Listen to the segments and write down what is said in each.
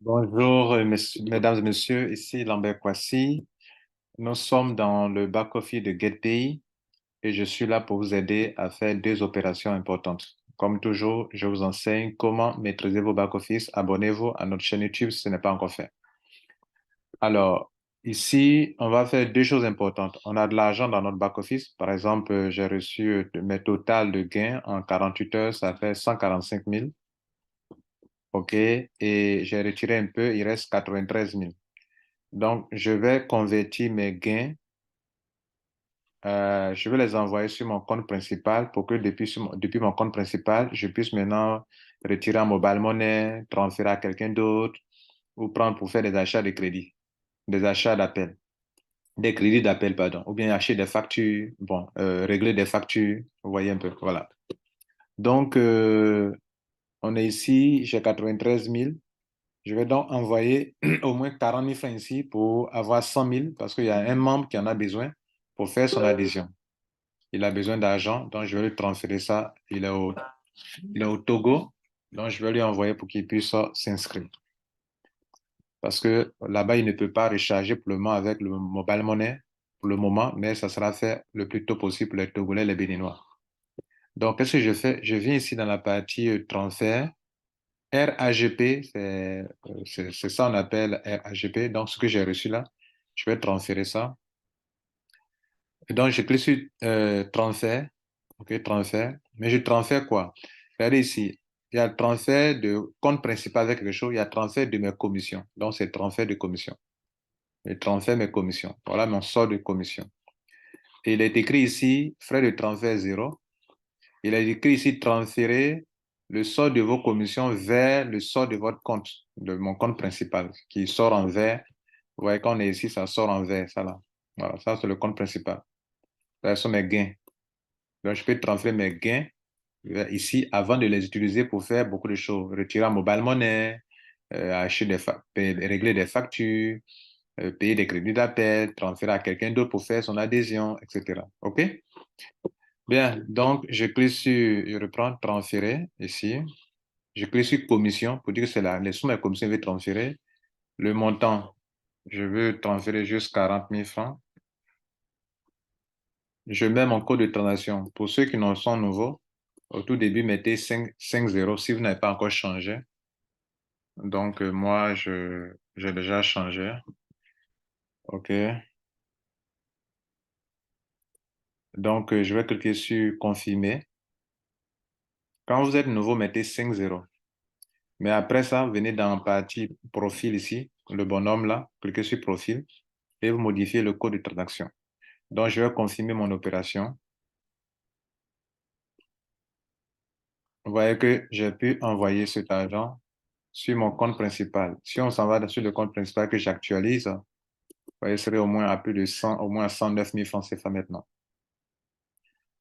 Bonjour, mesdames et messieurs, ici Lambert Kwasi. Nous sommes dans le back-office de GetPay et je suis là pour vous aider à faire deux opérations importantes. Comme toujours, je vous enseigne comment maîtriser vos back-office. Abonnez-vous à notre chaîne YouTube si ce n'est pas encore fait. Alors, ici, on va faire deux choses importantes. On a de l'argent dans notre back-office. Par exemple, j'ai reçu mes totals de gains en 48 heures, ça fait 145 000. OK, et j'ai retiré un peu, il reste 93 000. Donc, je vais convertir mes gains, je vais les envoyer sur mon compte principal pour que depuis mon compte principal, je puisse maintenant retirer en mobile money, transférer à quelqu'un d'autre ou prendre pour faire des achats de crédit, des achats d'appel, des crédits d'appel, pardon, ou bien acheter des factures, bon, régler des factures, vous voyez un peu, voilà. Donc, on est ici, j'ai 93 000. Je vais donc envoyer au moins 40 000 francs ici pour avoir 100 000 parce qu'il y a un membre qui en a besoin pour faire son adhésion. Il a besoin d'argent, donc je vais lui transférer ça. Il est au Togo, donc je vais lui envoyer pour qu'il puisse s'inscrire. Parce que là-bas, il ne peut pas recharger pour le moment avec le mobile money pour le moment, mais ça sera fait le plus tôt possible pour les Togolais et les Béninois. Donc, qu'est-ce que je fais? Je viens ici dans la partie transfert. RAGP, c'est ça on appelle RAGP. Donc, ce que j'ai reçu là, je vais transférer ça. Et donc, je clique sur transfert. OK, transfert. Mais je transfère quoi? Regardez ici. Il y a transfert de compte principal avec quelque chose. Il y a transfert de mes commissions. Donc, c'est transfert de commission. Je transfère mes commissions. Voilà mon solde de commission. Et il est écrit ici, frais de transfert zéro. Il est écrit ici, transférer le solde de vos commissions vers le solde de votre compte, de mon compte principal, qui sort en vert. Vous voyez, quand on est ici, ça sort en vert, ça là. Voilà, ça c'est le compte principal. Ça sont mes gains. Donc, je peux transférer mes gains ici avant de les utiliser pour faire beaucoup de choses. Retirer en mobile money, acheter régler des factures, payer des crédits d'appel, transférer à quelqu'un d'autre pour faire son adhésion, etc. OK? Bien, donc je reprends transférer ici. Je clique sur commission pour dire que c'est les sommes et commissions que je vais transférer. Le montant, je veux transférer juste 40 000 francs. Je mets mon code de transaction. Pour ceux qui n'en sont nouveaux, au tout début, mettez 5 0 si vous n'avez pas encore changé. Donc, moi, j'ai déjà changé. OK. Donc, je vais cliquer sur confirmer. Quand vous êtes nouveau, mettez 5 0. Mais après ça, venez dans la partie profil ici, le bonhomme là, cliquez sur profil et vous modifiez le code de transaction. Donc, je vais confirmer mon opération. Vous voyez que j'ai pu envoyer cet argent sur mon compte principal. Si on s'en va sur le compte principal que j'actualise, vous voyez, ce serait au moins à plus de 100, au moins à 109 000 francs CFA maintenant.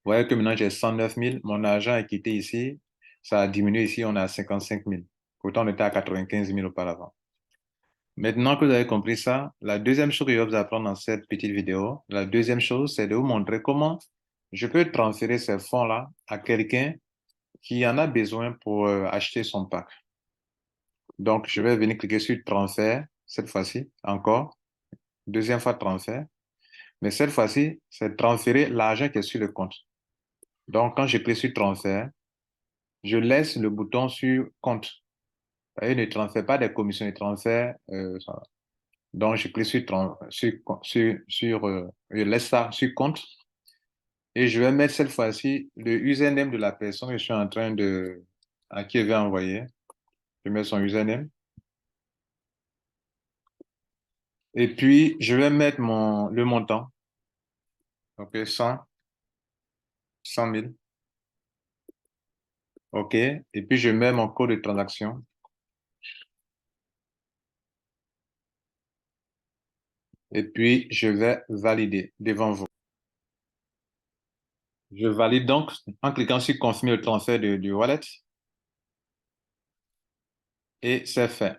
Vous voyez que maintenant j'ai 109 000, mon argent est quitté ici, ça a diminué ici, on est à 55 000. Pourtant, on était à 95 000 auparavant. Maintenant que vous avez compris ça, la deuxième chose que je vais vous apprendre dans cette petite vidéo, la deuxième chose, c'est de vous montrer comment je peux transférer ces fonds-là à quelqu'un qui en a besoin pour acheter son pack. Donc, je vais venir cliquer sur transfert, cette fois-ci, encore. Deuxième fois transfert. Mais cette fois-ci, c'est transférer l'argent qui est sur le compte. Donc, quand je clique sur transfert, je laisse le bouton sur compte. Il ne transfère pas des commissions, il transfère. Donc, je clique je laisse ça sur compte. Et je vais mettre cette fois-ci le username de la personne que je suis en train à qui je vais envoyer. Je mets son username. Et puis, je vais mettre le montant. OK, 100 000. OK. Et puis, je mets mon code de transaction. Et puis, je vais valider devant vous. Je valide donc en cliquant sur confirmer le transfert du wallet. Et c'est fait.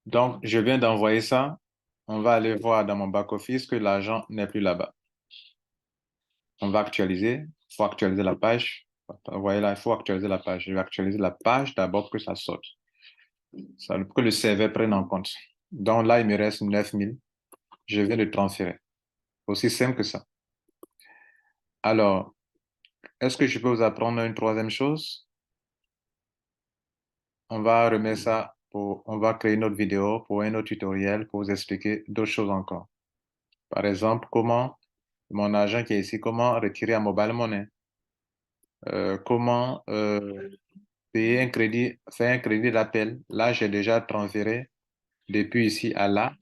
Donc, je viens d'envoyer ça. On va aller voir dans mon back-office que l'argent n'est plus là-bas. On va actualiser. Il faut actualiser la page. Vous voyez là, il faut actualiser la page. Je vais actualiser la page d'abord pour que ça sorte. Ça, pour que le serveur prenne en compte. Donc là, il me reste 9000. Je viens de transférer. Aussi simple que ça. Alors, est-ce que je peux vous apprendre une troisième chose? On va remettre ça on va créer une autre vidéo pour un autre tutoriel pour vous expliquer d'autres choses encore. Par exemple, comment mon agent qui est ici, comment retirer un mobile money, comment payer un crédit, faire un crédit d'appel. Là, j'ai déjà transféré depuis ici à là.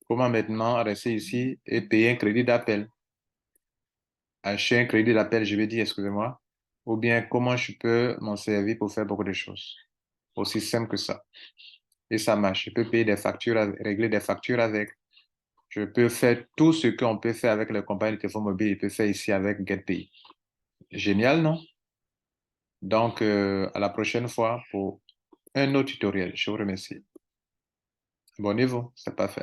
Comment maintenant rester ici et payer un crédit d'appel? Acheter un crédit d'appel, je vais dire, excusez-moi. Ou bien comment je peux m'en servir pour faire beaucoup de choses. Aussi simple que ça. Et ça marche. Je peux payer des factures, régler des factures avec. Je peux faire tout ce qu'on peut faire avec les compagnies de téléphone mobile. Je peux faire ici avec GetPay. Génial, non? Donc, à la prochaine fois pour un autre tutoriel. Je vous remercie. Abonnez-vous, c'est parfait.